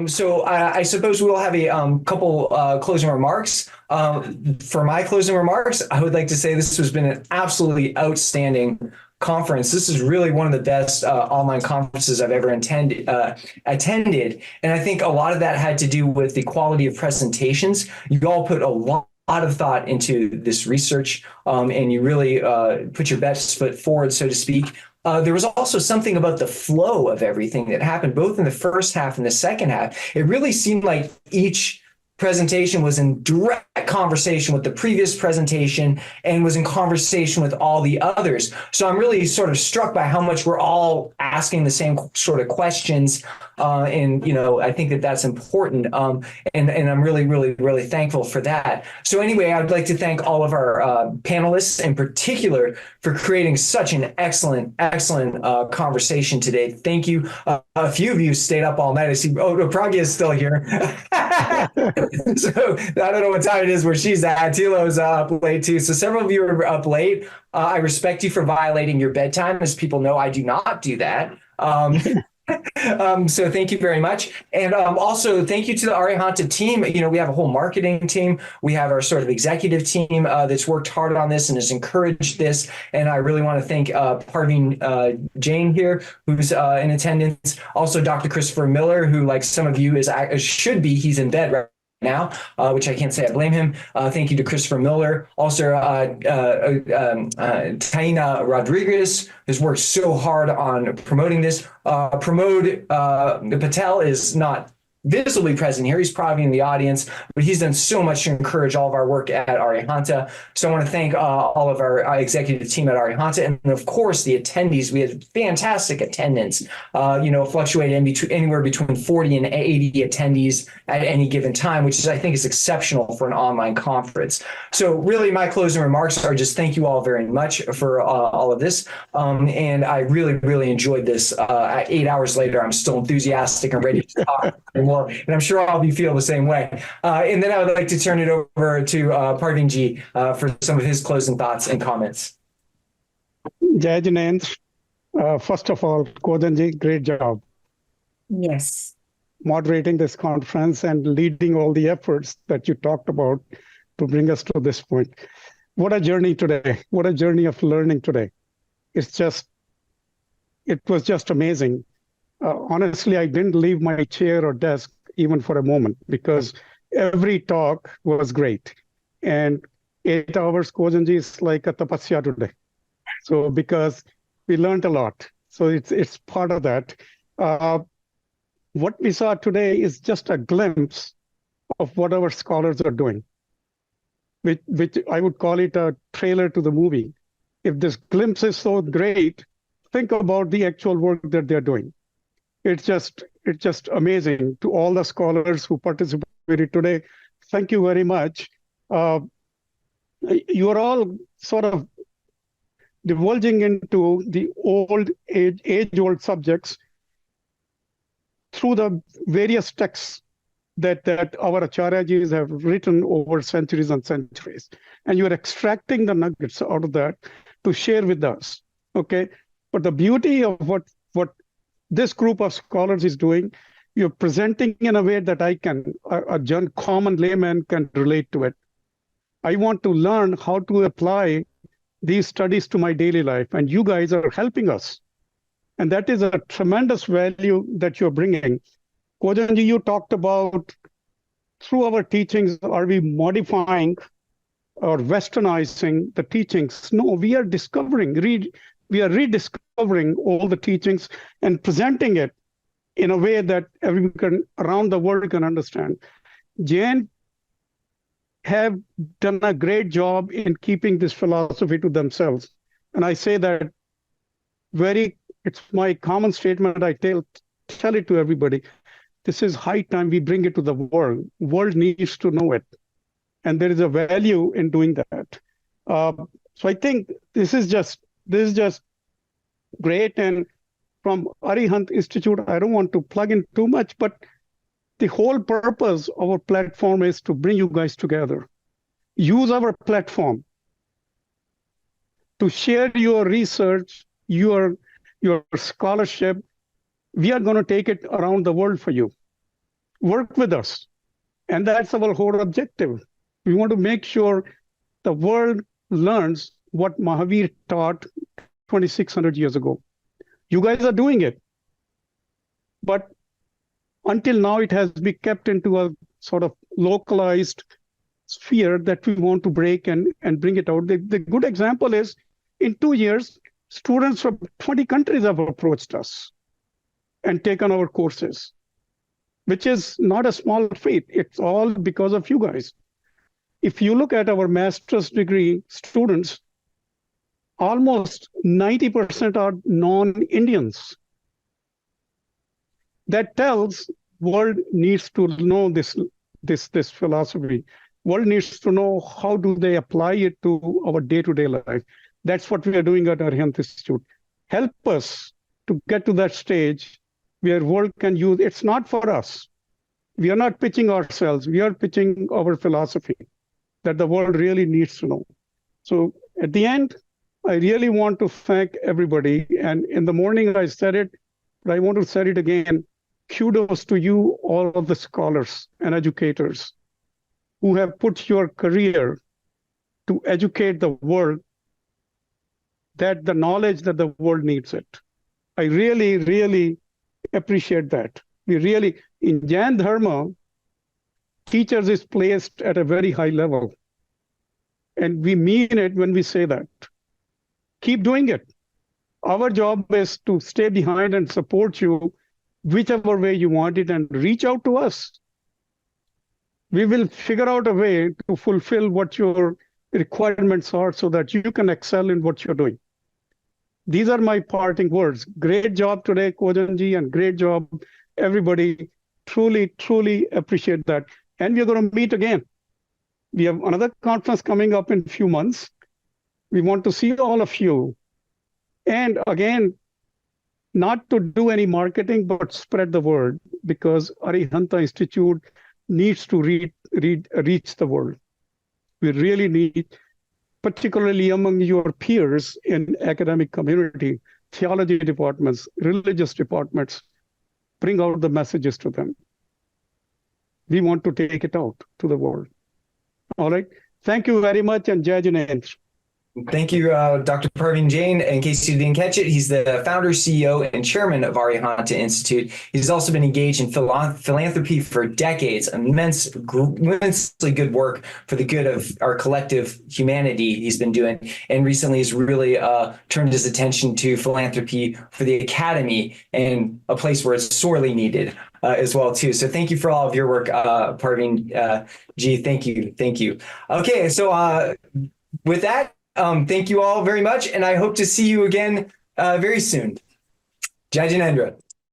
So I suppose we will have a couple closing remarks. For my closing remarks, I would like to say this has been an absolutely outstanding conference. This is really one of the best online conferences I've ever attended. And I think a lot of that had to do with the quality of presentations. You all put a lot of thought into this research, and you really put your best foot forward, so to speak. There was also something about the flow of everything that happened, both in the first half and the second half. It really seemed like each presentation was in direct conversation with the previous presentation and was in conversation with all the others. So I'm really sort of struck by how much we're all asking the same sort of questions. And, I think that that's important. And I'm really, really, really thankful for that. So anyway, I'd like to thank all of our panelists in particular for creating such an excellent conversation today. Thank you. A few of you stayed up all night. I see, Pragya is still here. So I don't know what time it is where she's at. Tilo's up late too. So several of you are up late. I respect you for violating your bedtime. As people know, I do not do that. So thank you very much. And also thank you to the Arihanta team. We have a whole marketing team. We have our sort of executive team that's worked hard on this and has encouraged this. And I really want to thank Parveen Jain here, who's in attendance. Also, Dr. Christopher Miller, who, like some of you, should be, he's in bed right now, which I can't say I blame him. Thank you to Christopher Miller. Also, Taina Rodriguez has worked so hard on promoting this. Pramod Patel is not visibly present here. He's probably in the audience, but he's done so much to encourage all of our work at Arihanta. So I want to thank all of our executive team at Arihanta, and of course the attendees. We had fantastic attendance. Fluctuated anywhere between 40 and 80 attendees at any given time, which I think is exceptional for an online conference. So really, my closing remarks are just thank you all very much for all of this, and I really, really enjoyed this. 8 hours later, I'm still enthusiastic and ready to talk more, and I'm sure all of you feel the same way. And then I would like to turn it over to Parveen Ji for some of his closing thoughts and comments. Jai Jinendra. First of all, Kodanji, great job. Yes. Moderating this conference and leading all the efforts that you talked about to bring us to this point. What a journey today. What a journey of learning today. It was just amazing. Honestly, I didn't leave my chair or desk even for a moment because every talk was great. And 8 hours, Kojanji, is like a tapasya today. So because we learned a lot. So it's part of that. What we saw today is just a glimpse of what our scholars are doing, which I would call it a trailer to the movie. If this glimpse is so great, think about the actual work that they're doing. It's just amazing. To all the scholars who participated today, thank you very much. You are all sort of divulging into the age-old subjects through the various texts that our acharyas have written over centuries and centuries. And you're extracting the nuggets out of that to share with us, okay? But the beauty of what this group of scholars is doing, you're presenting in a way that a common layman can relate to it. I want to learn how to apply these studies to my daily life, and you guys are helping us. And that is a tremendous value that you're bringing. Kojanji, you talked about through our teachings, are we modifying or westernizing the teachings? No, we are we are rediscovering all the teachings and presenting it in a way that everyone around the world can understand. Jain have done a great job in keeping this philosophy to themselves. And I say that it's my common statement. I tell it to everybody. This is high time we bring it to the world. World needs to know it. And there is a value in doing that. So I think this is just great. And from Arihant Institute, I don't want to plug in too much, but the whole purpose of our platform is to bring you guys together. Use our platform to share your research, your scholarship. We are going to take it around the world for you. work with us. And that's our whole objective. We want to make sure the world learns what Mahavir taught 2,600 years ago. You guys are doing it. But until now, it has been kept into a sort of localized sphere that we want to break and bring it out. The good example is, in 2 years, students from 20 countries have approached us and taken our courses, which is not a small feat. It's all because of you guys. If you look at our master's degree students, almost 90% are non-Indians. That tells world needs to know this philosophy. World needs to know how do they apply it to our day-to-day life. That's what we are doing at Arihanta Institute. Help us to get to that stage where world can use. It's not for us. We are not pitching ourselves. We are pitching our philosophy that the world really needs to know. So at the end, I really want to thank everybody. And in the morning I said it, but I want to say it again. Kudos to you, all of the scholars and educators who have put your career to educate the world that the knowledge that the world needs it. I really, really appreciate that. We really, in Jain Dharma, teachers is placed at a very high level. And we mean it when we say that. Keep doing it. Our job is to stay behind and support you whichever way you want it, and reach out to us. We will figure out a way to fulfill what your requirements are so that you can excel in what you're doing. These are my parting words. Great job today, Kojanji, and great job, everybody. Truly, truly appreciate that. And we're going to meet again. We have another conference coming up in a few months. We want to see all of you. And again, not to do any marketing, but spread the word, because Arihanta Institute needs to reach the world. We really need, particularly among your peers in academic community, theology departments, religious departments, bring out the messages to them. We want to take it out to the world. All right. Thank you very much, and Jai Jinendra. Thank you, Dr. Parveen Jain. In case you didn't catch it, he's the founder, CEO, and chairman of Arihanta Institute. He's also been engaged in philanthropy for decades, immensely good work for the good of our collective humanity he's been doing. And recently he's really turned his attention to philanthropy for the academy, and a place where it's sorely needed as well, too. So thank you for all of your work, Parveen G. Thank you. Thank you. Okay, so with that, thank you all very much, and I hope to see you again very soon. Jai Jinendra.